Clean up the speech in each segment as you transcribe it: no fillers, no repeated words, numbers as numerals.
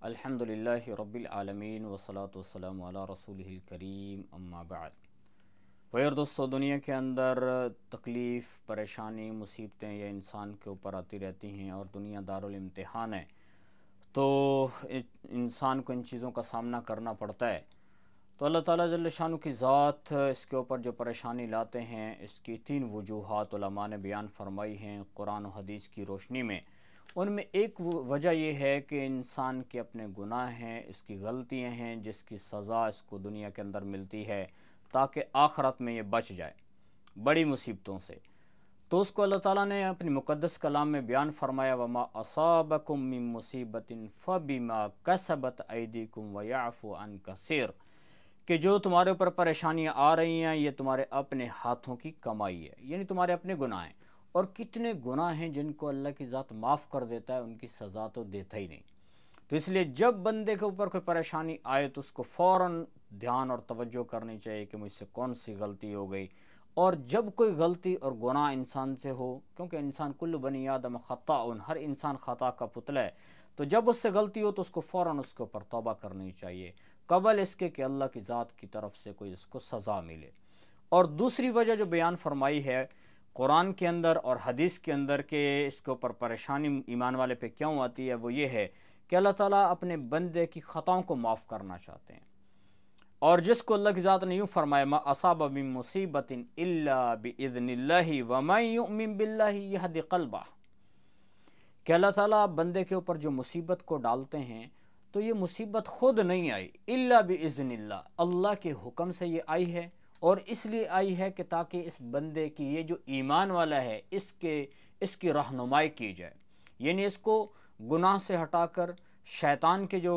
अल्हम्दुलिल्लाहि रब्बिल आलमीन वस्सलातु वस्सलामु अला रसूलिहिल करीम अम्मा बाद। यार दोस्तों, दुनिया के अंदर तकलीफ़, परेशानी, मुसीबतें ये इंसान के ऊपर आती रहती हैं और दुनिया दारुल इम्तिहान है। तो इंसान को इन चीज़ों का सामना करना पड़ता है। तो अल्लाह ताला जल्ल शानु की ज़ात इसके ऊपर जो परेशानी लाते हैं, इसकी तीन वजूहात उलमा ने बयान फरमाई हैं कुरान और हदीस की रोशनी में। उनमें एक वजह यह है कि इंसान के अपने गुनाह हैं, इसकी गलतियां हैं, जिसकी सज़ा इसको दुनिया के अंदर मिलती है ताकि आखरत में ये बच जाए बड़ी मुसीबतों से। तो उसको अल्लाह ताला ने अपनी मुक़द्दस कलाम में बयान फरमाया, वमा असाबकुम मिन मुसीबतिन फबिमा कसबत ऐदीकुम व याफ़ु अन कसीर, कि जो तुम्हारे ऊपर परेशानियां आ रही हैं ये तुम्हारे अपने हाथों की कमाई है, यानी तुम्हारे अपने गुनाह हैं। और कितने गुनाह हैं जिनको अल्लाह की ज़ात माफ़ कर देता है, उनकी सज़ा तो देता ही नहीं। तो इसलिए जब बंदे के ऊपर कोई परेशानी आए तो उसको फ़ौरन ध्यान और तवज्जो करनी चाहिए कि मुझसे कौन सी गलती हो गई। और जब कोई गलती और गुनाह इंसान से हो, क्योंकि इंसान कुल्लु बनी आदम ख़ताउन, हर इंसान ख़ता का पुतला है, तो जब उससे गलती हो तो उसको फ़ौरन उसके ऊपर तौबा करनी चाहिए कबल इसके कि अल्लाह की ज़ात की तरफ से कोई इसको सज़ा मिले। और दूसरी वजह जो बयान फरमाई है कुरान के अंदर और हदीस के अंदर के इसके ऊपर परेशानी ईमान वाले पे क्यों आती है, वो ये है कि अल्लाह ताला अपने बंदे की ख़ताओं को माफ़ करना चाहते हैं। और जिसको अल्लाह की ज़ात ने यूँ फरमाया, मा असाब मिन मुसीबतिन इल्ला बिइज़्निल्लाहि व मन युमिन बिल्लाहि यहदि क़ल्बह, कि अल्लाह ताला बंदे के ऊपर जो मुसीबत को डालते हैं तो ये मुसीबत खुद नहीं आई, इल्ला बिइज़्निल्लाह, अल्लाह के हुक्म से ये आई है। और इसलिए आई है कि ताकि इस बंदे की ये जो ईमान वाला है इसकी रहनुमाई की जाए, यानी इसको गुनाह से हटाकर शैतान के जो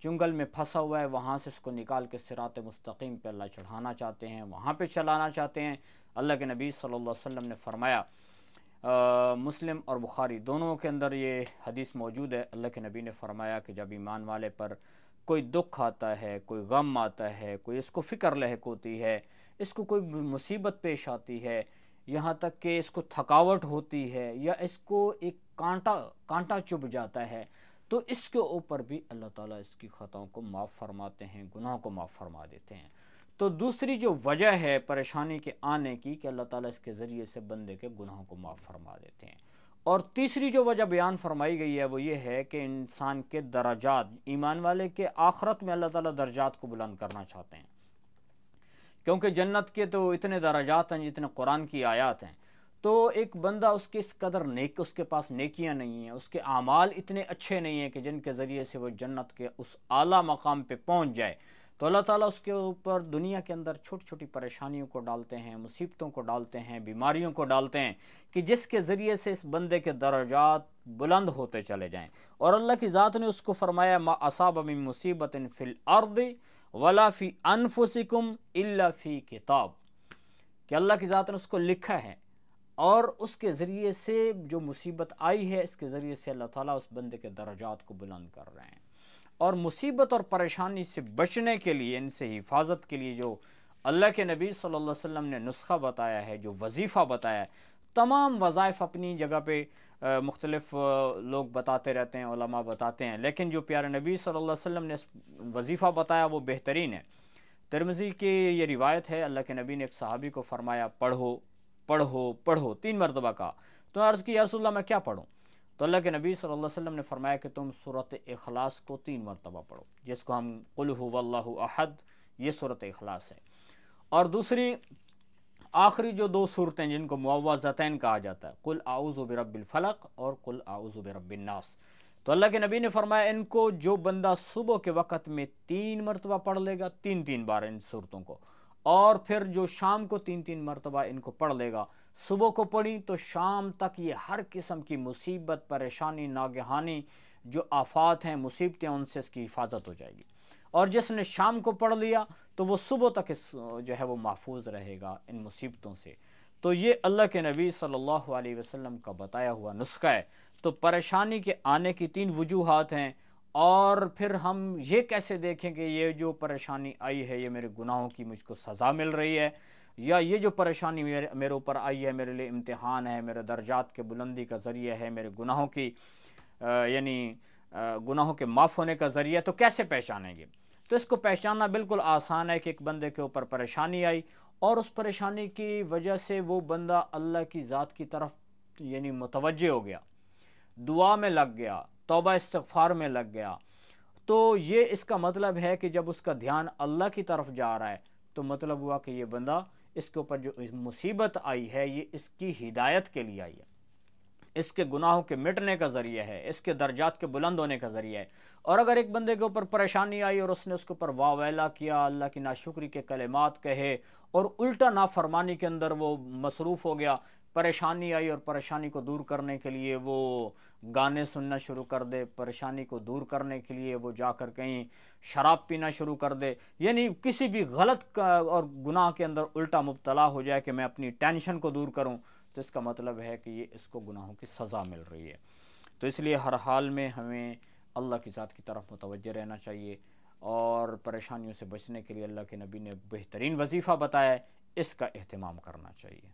चुंगल में फंसा हुआ है वहाँ से इसको निकाल के सिरात मुस्तकीम पे अल्लाह चढ़ाना चाहते हैं, वहाँ पे चलाना चाहते हैं। अल्लाह के नबी सल्लल्लाहु अलैहि वसल्लम ने फरमाया, मुस्लिम और बुखारी दोनों के अंदर ये हदीस मौजूद है, अल्लाह के नबी ने फरमाया कि जब ईमान वाले पर कोई दुख आता है, कोई गम आता है, कोई इसको फ़िक्र लहक होती है, इसको कोई मुसीबत पेश आती है, यहाँ तक कि इसको थकावट होती है या इसको एक कांटा चुभ जाता है, तो इसके ऊपर भी अल्लाह ताला इसकी ख़ताओं को माफ़ फरमाते हैं, गुनाहों को माफ़ फरमा देते हैं। तो दूसरी जो वजह है परेशानी के आने की कि अल्लाह ताला इसके ज़रिए से बंदे के गुनाहों को माफ़ फरमा देते हैं। और तीसरी जो वजह बयान फरमाई गई है वो ये है कि इंसान के दराजात, ईमान वाले के आखरत में अल्लाह ताला दर्जात को बुलंद करना चाहते हैं, क्योंकि जन्नत के तो इतने दराजात हैं जितने कुरान की आयत हैं। तो एक बंदा उसके इस कदर नेक, उसके पास नेकियां नहीं हैं, उसके आमाल इतने अच्छे नहीं हैं कि जिनके ज़रिए से वो जन्नत के उस आला मकाम पे पहुंच जाए, तो अल्लाह ताला उसके ऊपर दुनिया के अंदर छोटी छोटी परेशानियों को डालते हैं, मुसीबतों को डालते हैं, बीमारियों को डालते हैं, कि जिसके ज़रिए से इस बंदे के दर्जात बुलंद होते चले जाएँ। और अल्लाह की ज़ात ने उसको फरमाया, मा असाब मिन मुसीबतिन फिल अर्द वला फ़ी अनफुसिकुम इल्ला फ़ी किताब, कि अल्लाह की ज़ात ने उसको लिखा है और उसके ज़रिए से जो मुसीबत आई है इसके ज़रिए से अल्लाह ताला उस बंदे के दर्जात को बुलंद कर रहे हैं। और मुसीबत और परेशानी से बचने के लिए, इनसे हिफाजत के लिए जो अल्लाह के नबी सल्लल्लाहु अलैहि वसल्लम ने नुस्खा बताया है, जो वजीफ़ा बताया है, तमाम वज़ाइफ़ अपनी जगह पे मुख्तलिफ लोग बताते रहते हैं, उलमा बताते हैं, लेकिन जो प्यारे नबी सल्लल्लाहु अलैहि वसल्लम ने वजीफ़ा बताया वो बेहतरीन है। तिरमिज़ी की ये रिवायत है, अल्लाह के नबी ने एक सहाबी को फरमाया, पढ़ो पढ़ो पढ़ो, 3 मरतबा कहा। तो अर्ज़ की, या रसूल अल्लाह मैं क्या पढ़ूँ? तो अल्लाह के नबी सल्लल्लाहु अलैहि वसल्लम ने फरमाया कि तुम सूरत इखलास को 3 मरतबा पढ़ो, जिसको हम कुल हुवल्लाहु अहद, ये सूरत इखलास है। और दूसरी आखिरी जो 2 सूरतें जिनको मुअव्वज़तैन कहा जाता है, कुल आऊज़ु बिरब्बिल फलक और कुल आऊज़ु बिरब्बिन नास, तो अल्लाह के नबी ने फरमाया इनको जो बंदा सुबह के वक़्त में 3 मरतबा पढ़ लेगा, 3-3 बार इन सूरतों को, और फिर जो शाम को 3-3 मरतबा इनको पढ़ लेगा, सुबह को पढ़ी तो शाम तक ये हर किस्म की मुसीबत, परेशानी, नागहानी जो आफात हैं, मुसीबतें, उनसे इसकी हिफाजत हो जाएगी। और जिसने शाम को पढ़ लिया तो वो सुबह तक इस जो है वो महफूज रहेगा इन मुसीबतों से। तो ये अल्लाह के नबी सल्लल्लाहु अलैहि वसल्लम का बताया हुआ नुस्खा है। तो परेशानी के आने की 3 वजूहात हैं। और फिर हम ये कैसे देखें कि ये जो परेशानी आई है ये मेरे गुनाहों की मुझको सज़ा मिल रही है, या ये जो परेशानी मेरे ऊपर आई है मेरे लिए इम्तिहान है, मेरे दर्जात के बुलंदी का ज़रिया है, मेरे गुनाहों की यानी गुनाहों के माफ़ होने का ज़रिया, तो कैसे पहचानेंगे? तो इसको पहचानना बिल्कुल आसान है कि एक बंदे के ऊपर परेशानी आई और उस परेशानी की वजह से वो बंदा अल्लाह की ज़ात की तरफ यानी मुतवज्जे हो गया, दुआ में लग गया, तौबा इस्तिग़फ़ार में लग गया, तो ये इसका मतलब है कि जब उसका ध्यान अल्लाह की तरफ जा रहा है तो मतलब हुआ कि ये बंदा, इसके ऊपर जो मुसीबत आई है ये इसकी हिदायत के लिए आई है, इसके गुनाहों के मिटने का ज़रिया है, इसके दर्जात के बुलंद होने का ज़रिया है। और अगर एक बंदे के ऊपर परेशानी आई और उसने उसके ऊपर वावेला किया, अल्लाह की नाशुक्री के कलिमात कहे और उल्टा नाफरमानी के अंदर वो मसरूफ़ हो गया, परेशानी आई और परेशानी को दूर करने के लिए वो गाने सुनना शुरू कर दे, परेशानी को दूर करने के लिए वो जाकर कहीं शराब पीना शुरू कर दे, यानी किसी भी गलत और गुनाह के अंदर उल्टा मुब्तला हो जाए कि मैं अपनी टेंशन को दूर करूं, तो इसका मतलब है कि ये इसको गुनाहों की सज़ा मिल रही है। तो इसलिए हर हाल में हमें अल्लाह की ज़ात की तरफ मुतवज्जे रहना चाहिए और परेशानियों से बचने के लिए अल्लाह के नबी ने बेहतरीन वजीफ़ा बताया है, इसका एहतमाम करना चाहिए।